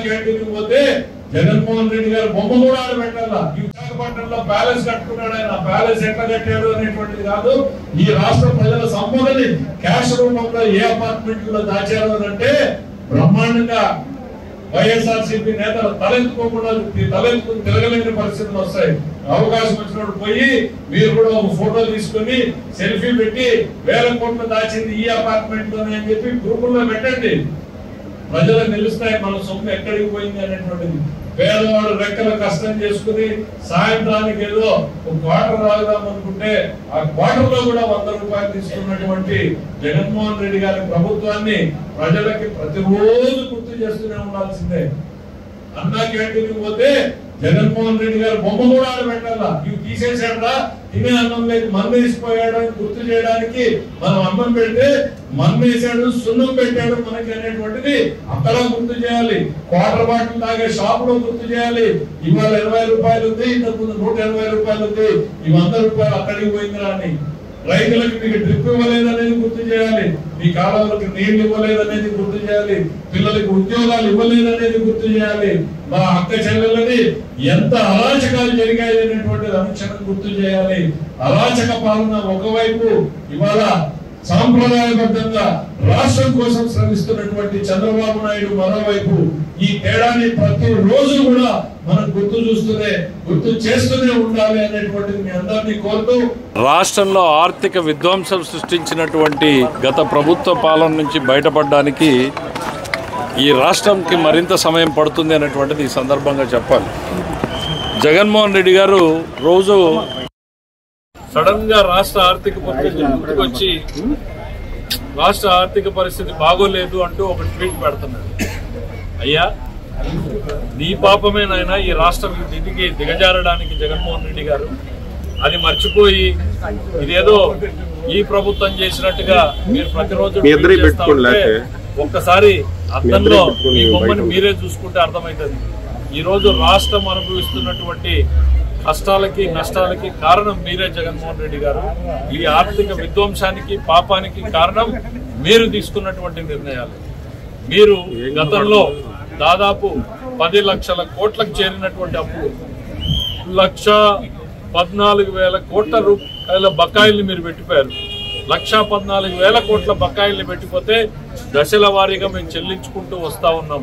Canteen పోతే జగన్మోహన్ రెడ్డి గారు బొమ్మ కూడా ఆడబెట్టాల. ఈ విశాఖపట్నంలో ప్యాలెస్ కట్టుకున్నాడు, ఆయన ప్యాలెస్ ఎట్లా కట్టాడు అనేటువంటిది కాదు. ఈ రాష్ట్ర ప్రజల సంపదని క్యాష్ రూపంలో ఏ అపార్ట్మెంట్ లో దాచారు అంటే బ్రహ్మాండంగా వైఎస్ఆర్సీపీ నేతలు తలెత్తుకుని తిరగలేని పరిస్థితులు వస్తాయి. అవకాశం వచ్చినప్పుడు పోయి మీరు కూడా ఒక ఫోటో తీసుకుని సెల్ఫీ పెట్టి 1000 కోట్లు దాచింది ఈ అపార్ట్మెంట్ లోనే అని చెప్పి గ్రూపుల్లో పెట్టండి. ప్రజలకు నిలుస్తాయి మన సొమ్ము ఎక్కడికి పోయింది అనేటువంటిది. పేదవాడు రెక్కల కష్టం చేసుకుని సాయంత్రానికి ఏదో ఒక క్వార్టర్ రాగదాం అనుకుంటే ఆ క్వార్టర్ లో కూడా 100 రూపాయలు తీసుకున్నటువంటి జగన్మోహన్ రెడ్డి గారి ప్రభుత్వాన్ని ప్రజలకి ప్రతిరోజు గుర్తు చేస్తూనే ఉండాల్సిందే. అన్నా క్యాంటీన్ పోతే జగన్మోహన్ రెడ్డి గారు బొమ్మ కూడా ఆడబెట్టాల. ఇవి తీసేసాడా, తినే అన్నం లేక మన్ను వేసిపోయాడు అని గుర్తు చేయడానికి మనం అన్నం పెడితే మన్ను వేసాడు, సున్నం పెట్టాడు మనకి అనేటువంటిది అక్కడ గుర్తు చేయాలి. క్వార్టర్ బాటిల్ తాగే షాప్ లో గుర్తు చేయాలి. ఇవాళ 20 రూపాయలు ఉంది, ఇంతకుముందు 180 రూపాయలు ఉంది, ఈ 100 రూపాయలు అక్కడికి పోయిందిరా అని. రైతులకు మీకు డ్రిప్ ఇవ్వలేదనేది గుర్తు చేయాలి, మీ కాలువలకు నీళ్లు ఇవ్వలేదనేది గుర్తు చేయాలి, పిల్లలకు ఉద్యోగాలు ఇవ్వలేదనేది గుర్తు చేయాలి, మా అక్క చెల్లెలని ఎంత అరాచకాలు జరిగాయి అనేటువంటిది అనుక్షణం గుర్తు చేయాలి. అరాచక పాలన ఒకవైపు, ఇవాళ సాంప్రదాయబద్ధంగా రాష్ట్రం కోసం శ్రమిస్తున్నటువంటి చంద్రబాబు నాయుడు మరోవైపు. ఈ తేడాన్ని ప్రతి రోజు కూడా మనం గుర్తు చేస్తూనే ఉండాలి అనేటువంటిది మీ అందరినీ కోరుతూ, రాష్ట్రంలో ఆర్థిక విధ్వంసం సృష్టించినటువంటి గత ప్రభుత్వ పాలన నుంచి బయటపడడానికి ఈ రాష్ట్రంకి మరింత సమయం పడుతుంది అనేటువంటిది ఈ సందర్భంగా చెప్పాలి. జగన్మోహన్ రెడ్డి గారు రోజు సడన్ గా రాష్ట్ర ఆర్థిక పరిస్థితి ముందుకొచ్చి రాష్ట్ర ఆర్థిక పరిస్థితి బాగోలేదు అంటూ ఒక ట్వీట్ పెడుతున్నాడు. అయ్యా, నీ పాపమే నాయనా ఈ రాష్ట్రం స్థితికి దిగజారడానికి జగన్మోహన్ రెడ్డి గారు. అది మర్చిపోయి ఇదేదో ఈ ప్రభుత్వం చేసినట్టుగా మీరు ప్రతిరోజు ఒక్కసారి అర్థంలో మీ బొమ్మని మీరే చూసుకుంటే అర్థమవుతుంది. ఈ రోజు రాష్ట్రం అనుభవిస్తున్నటువంటి కష్టాలకి నష్టాలకి కారణం మీరే జగన్మోహన్ రెడ్డి గారు. ఈ ఆర్థిక విధ్వంసానికి పాపానికి కారణం మీరు తీసుకున్నటువంటి నిర్ణయాలు. మీరు గతంలో దాదాపు 10 లక్షల కోట్లకు చేరినటువంటి అప్పు, 1,14,000 కోట్ల రూపాయల బకాయిల్ని మీరు పెట్టిపోయారు. 1,14,000 కోట్ల బకాయిల్ని పెట్టిపోతే దశల వారీగా మేము చెల్లించుకుంటూ వస్తా ఉన్నాం.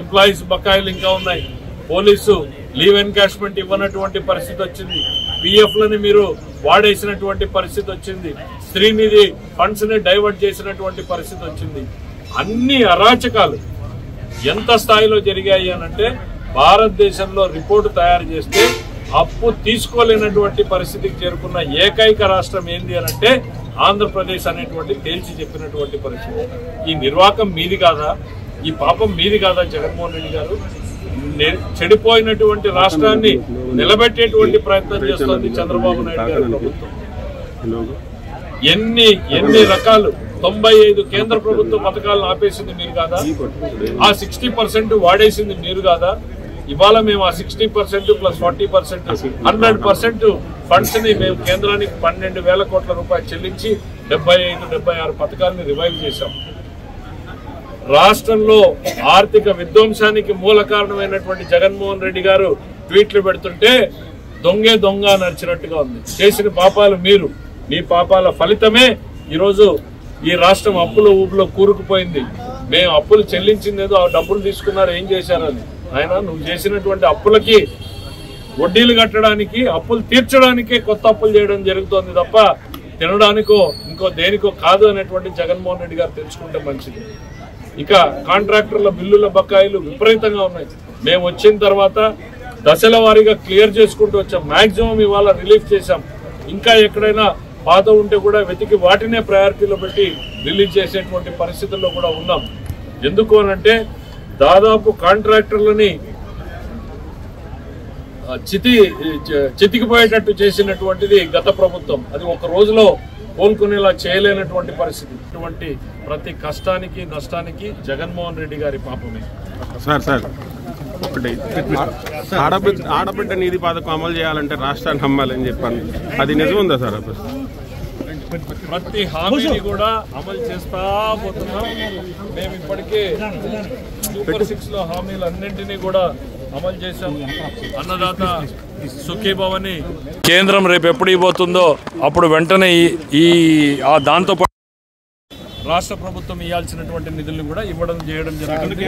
ఎంప్లాయీస్ బకాయిలు ఇంకా ఉన్నాయి. పోలీసు లీవ్ ఎన్కాష్మెంట్ ఇవ్వనటువంటి పరిస్థితి వచ్చింది. పిఎఫ్లని మీరు వాడేసినటువంటి పరిస్థితి వచ్చింది. స్త్రీనిధి ఫండ్స్ ని డైవర్ట్ చేసినటువంటి పరిస్థితి వచ్చింది. అన్ని అరాచకాలు ఎంత స్థాయిలో జరిగాయి అనంటే, భారతదేశంలో రిపోర్టు తయారు చేస్తే అప్పు తీసుకోలేనటువంటి పరిస్థితికి చేరుకున్న ఏకైక రాష్ట్రం ఏంది అనంటే ఆంధ్రప్రదేశ్ అనేటువంటి తేల్చి చెప్పినటువంటి పరిస్థితి. ఈ నిర్వాకం మీది కాదా? ఈ పాపం మీది కాదా జగన్మోహన్ రెడ్డి గారు? చెడిపోయినటువంటి రాష్ట్రాన్ని నిలబెట్టేటువంటి ప్రయత్నం చేస్తోంది చంద్రబాబు నాయుడు గారి ప్రభుత్వం. ఎన్ని రకాలు 95 కేంద్ర ప్రభుత్వ పథకాలను ఆపేసింది మీరు కాదా? ఆ 60% వాడేసింది మీరు కాదా? ఇవాళ మేము ఆ 60% ప్లస్ 40% 100% ఫండ్స్ ని మేము కేంద్రానికి 12,000 కోట్ల రూపాయలు చెల్లించి 75-76 పథకాలను రివైవ్ చేశాం. రాష్ట్రంలో ఆర్థిక విధ్వంసానికి మూల కారణమైనటువంటి జగన్మోహన్ రెడ్డి గారు ట్వీట్లు పెడుతుంటే దొంగ నడిచినట్టుగా ఉంది. చేసిన పాపాలు మీరు, మీ పాపాల ఫలితమే ఈరోజు ఈ రాష్ట్రం అప్పుల ఊపులో కూరుకుపోయింది. మేము అప్పులు చెల్లించిందేదో ఆ డబ్బులు తీసుకున్నారు, ఏం చేశారని. ఆయన నువ్వు చేసినటువంటి అప్పులకి వడ్డీలు కట్టడానికి, అప్పులు తీర్చడానికే కొత్త అప్పులు చేయడం జరుగుతోంది తప్ప తినడానికో ఇంకో దేనికో కాదు అనేటువంటి జగన్మోహన్ రెడ్డి గారు తెలుసుకుంటే మంచిది. ఇక కాంట్రాక్టర్ల బిల్లుల బకాయిలు విపరీతంగా ఉన్నాయి. మేము వచ్చిన తర్వాత దశల వారీగా క్లియర్ చేసుకుంటూ వచ్చాం. మాక్సిమం ఇవాళ రిలీఫ్ చేశాం. ఇంకా ఎక్కడైనా పాత ఉంటే కూడా వెతికి వాటినే ప్రయారిటీలో పెట్టి రిలీజ్ చేసేటువంటి పరిస్థితుల్లో కూడా ఉన్నాం. ఎందుకు అనంటే దాదాపు కాంట్రాక్టర్లని చితికిపోయేటట్టు చేసినటువంటిది గత ప్రభుత్వం. అది ఒక రోజులో కోలుకునేలా చేయలేనటువంటి పరిస్థితి. ఇటువంటి ప్రతి కష్టానికి నష్టానికి జగన్మోహన్ రెడ్డి గారి పాపమే. సార్ ఒకటి, ఆడబిడ్డ నిధి పథకం అమలు చేయాలంటే రాష్ట్రాన్ని అమ్మాలని చెప్పాను, అది నిజం ఉందా సార్? ప్రతి హామీని కూడా అమలు చేస్తా పోతున్నాం. మేము ఇప్పటికే సూపర్ 6 లో హామీలు అన్నింటినీ కూడా అమలు చేశాం. అన్నదాత సుఖీభవని కేంద్రం రేపు ఎప్పుడు ఇవ్వబోతుందో అప్పుడు వెంటనే దాంతో పాటు రాష్ట్ర ప్రభుత్వం ఇవ్వాల్సినటువంటి నిధులను కూడా ఇవ్వడం చేయడం జరుగుతుంది.